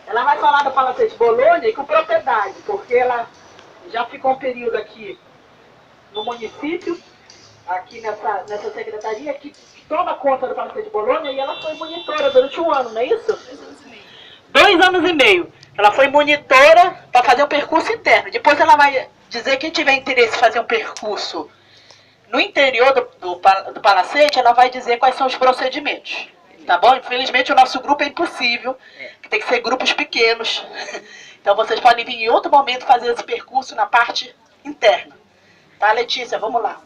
Ela vai falar da Palacete Bolonha e com propriedade, porque ela já ficou um período aqui no município, aqui nessa secretaria, que toma conta do Palacete Bolonha, e ela foi monitora durante um ano, não é isso? 2 anos e meio. Ela foi monitora para fazer um percurso interno. Depois ela vai dizer, quem tiver interesse em fazer um percurso no interior do Palacete, ela vai dizer quais são os procedimentos. Tá bom? Infelizmente o nosso grupo é impossível, que tem que ser grupos pequenos. Então vocês podem vir em outro momento fazer esse percurso na parte interna. Tá, Letícia? Vamos lá.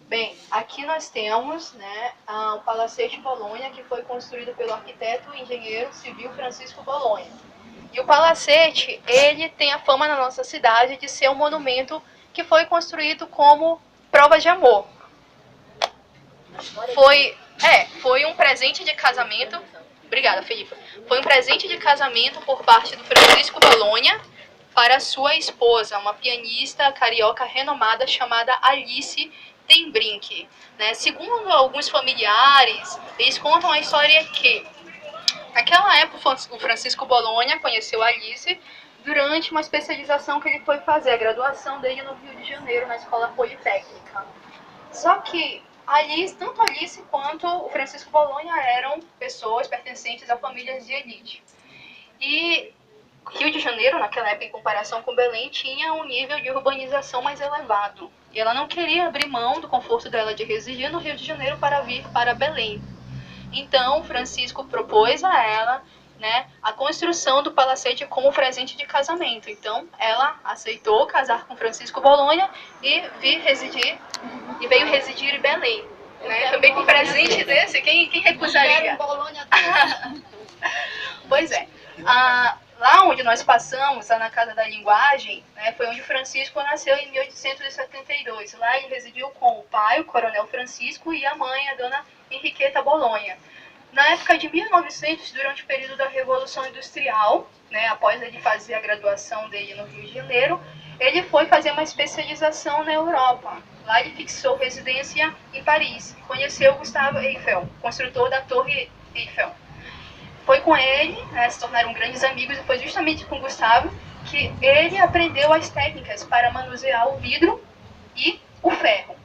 Bem, aqui nós temos, né, o Palacete Bolonha, que foi construído pelo arquiteto e engenheiro civil Francisco Bolonha. E o Palacete, ele tem a fama na nossa cidade de ser um monumento que foi construído como prova de amor. Foi um presente de casamento. Obrigada, Felipe. Foi um presente de casamento por parte do Francisco Bolonha para sua esposa, uma pianista carioca renomada chamada Alice Tembrink, né? Segundo alguns familiares, eles contam a história que, naquela época, o Francisco Bolonha conheceu a Alice durante uma especialização que ele foi fazer, a graduação dele no Rio de Janeiro, na Escola Politécnica. Só que tanto a Alice quanto o Francisco Bolonha eram pessoas pertencentes a famílias de elite. E Rio de Janeiro, naquela época, em comparação com Belém, tinha um nível de urbanização mais elevado. E ela não queria abrir mão do conforto dela de residir no Rio de Janeiro para vir para Belém. Então, Francisco propôs a ela, né, a construção do palacete como presente de casamento. Então, ela aceitou casar com Francisco Bolonha e veio residir em Belém. Né? Também com presente desse, quem recusaria? Pois é. Lá onde nós passamos, lá na Casa da Linguagem, né, foi onde Francisco nasceu em 1872. Lá ele residiu com o pai, o coronel Francisco, e a mãe, a dona Henriqueta Bolonha. Na época de 1900, durante o período da Revolução Industrial, né, após ele fazer a graduação dele no Rio de Janeiro, ele foi fazer uma especialização na Europa. Lá ele fixou residência em Paris. Conheceu Gustave Eiffel, construtor da Torre Eiffel. Foi com ele, né, se tornaram grandes amigos, e foi justamente com Gustavo que ele aprendeu as técnicas para manusear o vidro e o ferro.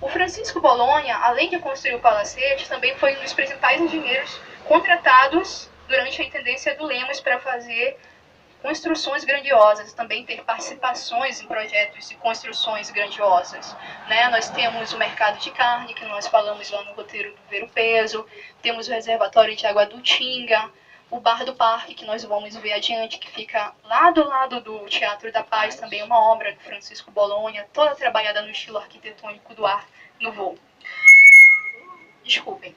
O Francisco Bolonha, além de construir o palacete, também foi um dos principais engenheiros contratados durante a intendência do Lemos para fazer construções grandiosas, também ter participações em projetos de construções grandiosas. Né? Nós temos o mercado de carne, que nós falamos lá no roteiro do Ver o Peso, temos o reservatório de água do Tinga, o Bar do Parque, que nós vamos ver adiante, que fica lá do lado do Teatro da Paz, também uma obra do Francisco Bolonha, toda trabalhada no estilo arquitetônico do Art Nouveau. Desculpem.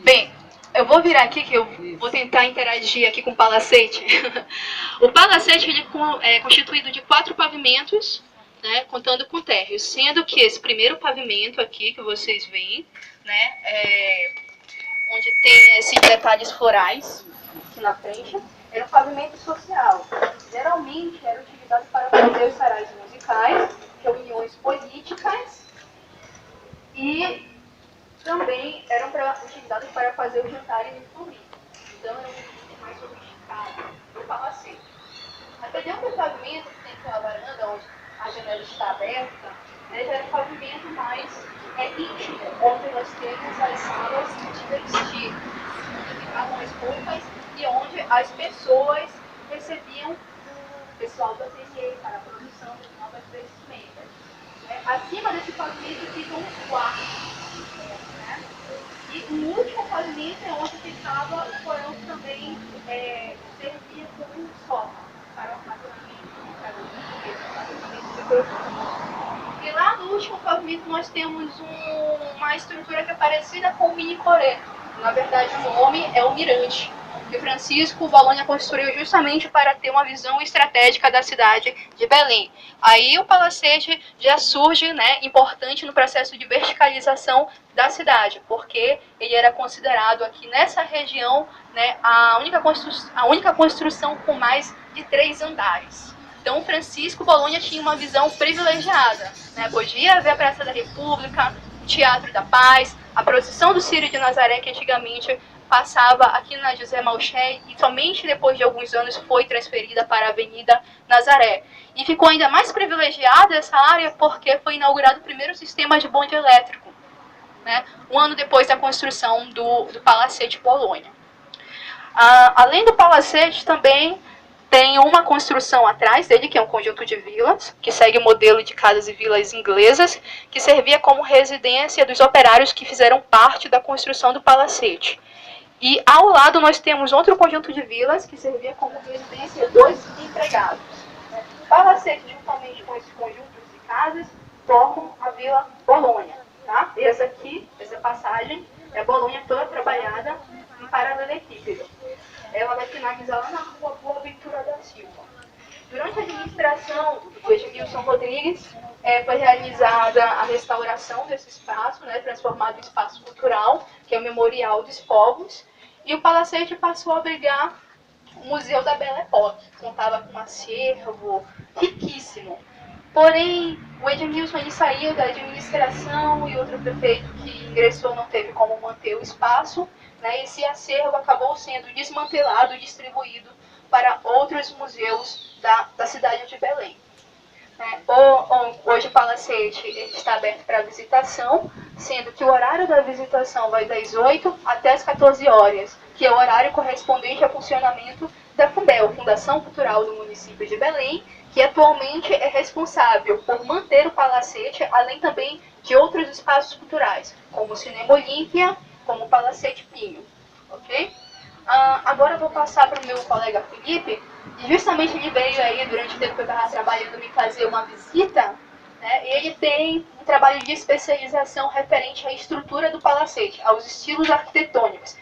Bem, eu vou virar aqui, que eu vou tentar interagir aqui com o palacete. O palacete ele é constituído de 4 pavimentos, né, contando com térreos, sendo que esse primeiro pavimento aqui, que vocês veem, né, onde tem esses detalhes florais aqui na frente, era um pavimento social. Geralmente era utilizado para fazer os sarais musicais, reuniões políticas, e também eram utilizados para fazer os jantares em família. Então era um ambiente mais sofisticado do palacete. Até dentro do pavimento, que tem aquela varanda onde a janela está aberta, né, já era um pavimento mais íntimo, onde nós temos as salas de vestir, onde ficavam as roupas e onde as pessoas recebiam o pessoal do ateliê para a produção de novas vestimentas. Acima desse pavimento ficam os quartos. E o último pavimento é onde ficava o porão, que também servia como um sofá para o armazenamento de produtos. E lá no último pavimento nós temos uma estrutura que é parecida com o mini coreto. Na verdade o nome é o mirante, que Francisco Bolonha construiu justamente para ter uma visão estratégica da cidade de Belém. Aí o palacete já surge, né, importante no processo de verticalização da cidade, porque ele era considerado aqui nessa região, né, a única construção com mais de 3 andares. Então Francisco Bolonha tinha uma visão privilegiada, né, podia ver a Praça da República, o Teatro da Paz, A procissão do Círio de Nazaré, que antigamente passava aqui na José Malcher e somente depois de alguns anos foi transferida para a Avenida Nazaré. E ficou ainda mais privilegiada essa área porque foi inaugurado o primeiro sistema de bonde elétrico, né, um ano depois da construção do Palacete Bolonha. Além do Palacete, também tem uma construção atrás dele, que é um conjunto de vilas, que segue o modelo de casas e vilas inglesas, que servia como residência dos operários que fizeram parte da construção do Palacete. E ao lado nós temos outro conjunto de vilas, que servia como residência dos empregados. O Palacete, juntamente com esses conjuntos de casas, formam a Vila Bolonha. Tá? Essa aqui, essa passagem, é a Bolonha toda trabalhada em paralelepípedo. Ela vai finalizar lá na rua Boa Ventura da Silva. Durante a administração do Edmilson Rodrigues, foi realizada a restauração desse espaço, né, transformado em espaço cultural, que é o Memorial dos Povos, e o Palacete passou a abrigar o Museu da Belle Époque, que contava com um acervo riquíssimo. Porém, o Edmilson ele saiu da administração e outro prefeito que ingressou não teve como manter o espaço, né, esse acervo acabou sendo desmantelado e distribuído para outros museus da cidade de Belém. Hoje o Palacete está aberto para visitação, sendo que o horário da visitação vai das 8 até as 14 horas, que é o horário correspondente ao funcionamento da FUNBEL, Fundação Cultural do Município de Belém, que atualmente é responsável por manter o Palacete, além também de outros espaços culturais, como o Cinema Olímpia, como o Palacete Pinho. Ok? Agora eu vou passar para o meu colega Felipe, e justamente ele veio aí, durante o tempo que eu estava trabalhando, me fazer uma visita, né, e ele tem um trabalho de especialização referente à estrutura do Palacete, aos estilos arquitetônicos.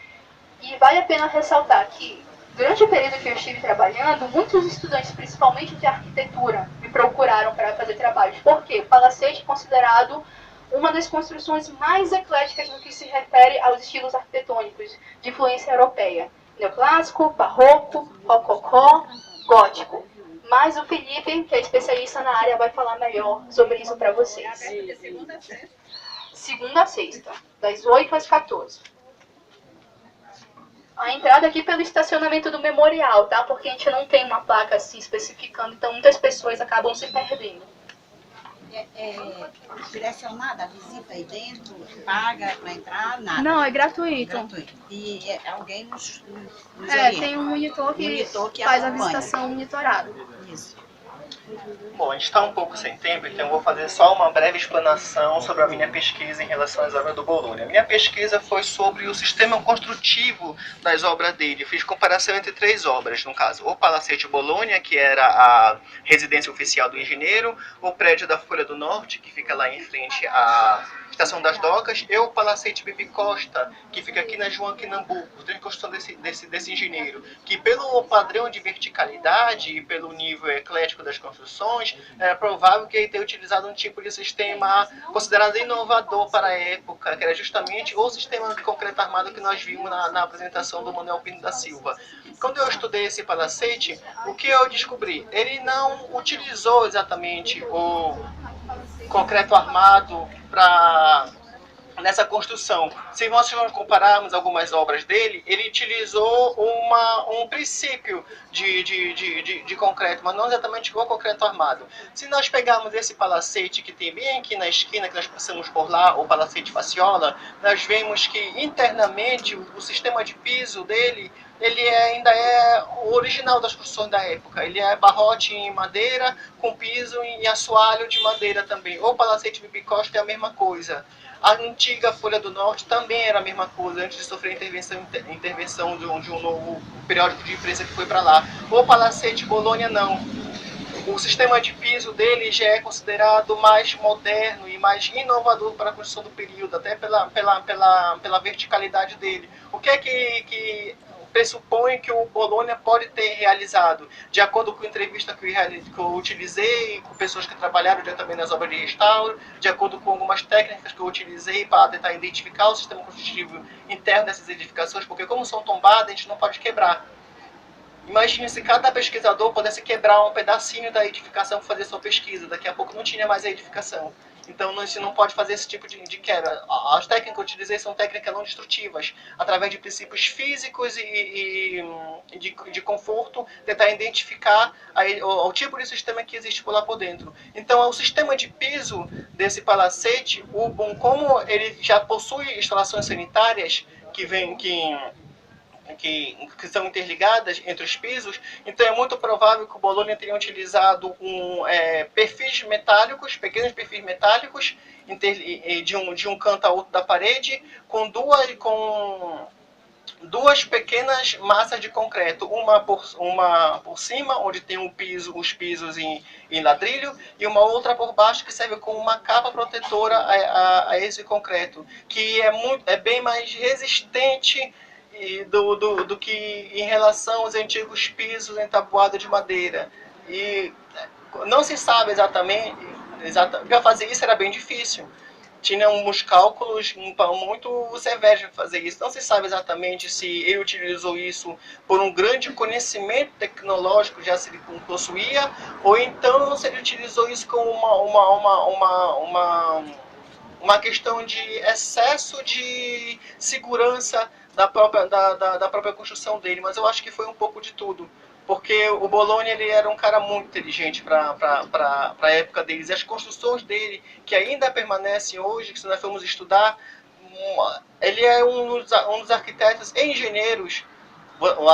E vale a pena ressaltar que, durante o período que eu estive trabalhando, muitos estudantes, principalmente de arquitetura, me procuraram para fazer trabalhos. Por quê? O Palacete é considerado uma das construções mais ecléticas no que se refere aos estilos arquitetônicos de influência europeia. Neoclássico, barroco, rococó, gótico. Mas o Felipe, que é especialista na área, vai falar melhor sobre isso para vocês. Segunda a sexta, das 8 às 14. A entrada aqui pelo estacionamento do memorial, tá? Porque a gente não tem uma placa assim especificando, então muitas pessoas acabam se perdendo. Direcionada a visita aí dentro, paga para entrar, nada? Não, é gratuito. E alguém nos orienta? Tem um monitor que faz acompanha a visitação monitorada. Isso. Bom, a gente está um pouco sem tempo, então eu vou fazer só uma breve explanação sobre a minha pesquisa em relação às obras do Bolonha. A minha pesquisa foi sobre o sistema construtivo das obras dele. Fiz comparação entre 3 obras, no caso, o Palacete Bolonha, que era a residência oficial do engenheiro, o prédio da Folha do Norte, que fica lá em frente à Estação das Docas, e o Palacete Bibi Costa, que fica aqui na João Quinambuco, tem construção desse engenheiro, que pelo padrão de verticalidade e pelo nível eclético das construções, era provável que ele tenha utilizado um tipo de sistema considerado inovador para a época, que era justamente o sistema de concreto armado que nós vimos na apresentação do Manuel Pinto da Silva. Quando eu estudei esse palacete, o que eu descobri? Ele não utilizou exatamente o concreto armado nessa construção. Se nós compararmos algumas obras dele, ele utilizou um princípio de concreto, mas não exatamente o concreto armado. Se nós pegarmos esse palacete que tem bem aqui na esquina, que nós passamos por lá, o palacete Faciola, nós vemos que internamente o sistema de piso dele ele ainda é o original das construções da época. Ele é barrote em madeira, com piso e assoalho de madeira também. O Palacete Bibi Costa é a mesma coisa. A antiga Folha do Norte também era a mesma coisa, antes de sofrer a intervenção de um novo periódico de imprensa que foi para lá. O Palacete Bolonha não. O sistema de piso dele já é considerado mais moderno e mais inovador para a construção do período, até pela verticalidade dele. O que é que pressupõe que o Bolonha pode ter realizado, de acordo com a entrevista que eu utilizei, com pessoas que trabalharam diretamente nas obras de restauro, de acordo com algumas técnicas que eu utilizei para tentar identificar o sistema construtivo interno dessas edificações, porque como são tombadas, a gente não pode quebrar. Imagine se cada pesquisador pudesse quebrar um pedacinho da edificação para fazer sua pesquisa, daqui a pouco não tinha mais a edificação. Então você não pode fazer esse tipo de quebra. As técnicas que eu utilizei são técnicas não destrutivas, através de princípios físicos e de conforto, tentar identificar o tipo de sistema que existe por lá por dentro. Então o sistema de piso desse palacete, como ele já possui instalações sanitárias que são interligadas entre os pisos, então é muito provável que o Bologna tenha utilizado perfis metálicos, pequenos perfis metálicos, de um canto a outro da parede, com duas pequenas massas de concreto, uma por cima, onde tem os pisos em ladrilho, e uma outra por baixo, que serve como uma capa protetora a esse concreto, que é bem mais resistente do que em relação aos antigos pisos entabuados de madeira. E não se sabe exatamente, para fazer isso era bem difícil. Tinha uns cálculos muito severos para fazer isso. Não se sabe exatamente se ele utilizou isso por um grande conhecimento tecnológico já se ele possuía, ou então se ele utilizou isso como uma questão de excesso de segurança da própria construção dele. Mas eu acho que foi um pouco de tudo. Porque o Bologna ele era um cara muito inteligente para a época deles. E as construções dele, que ainda permanecem hoje, que se nós formos estudar, ele é um dos arquitetos e engenheiros.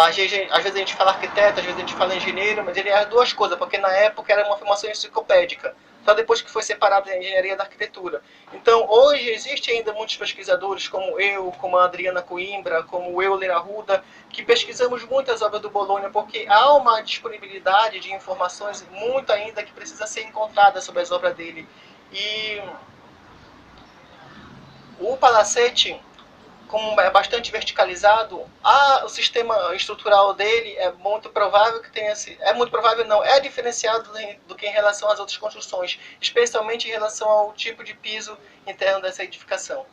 Às vezes a gente fala arquiteto, às vezes a gente fala engenheiro, mas ele é duas coisas, porque na época era uma formação enciclopédica, só depois que foi separado da engenharia da arquitetura. Então, hoje, existem ainda muitos pesquisadores, como eu, como a Adriana Coimbra, como o Euler Arruda, que pesquisamos muitas obras do Bologna, porque há uma disponibilidade de informações muito ainda que precisa ser encontrada sobre as obras dele. E o palacete, como é bastante verticalizado, o sistema estrutural dele é muito provável que tenha sido, é diferenciado do que em relação às outras construções, especialmente em relação ao tipo de piso interno dessa edificação.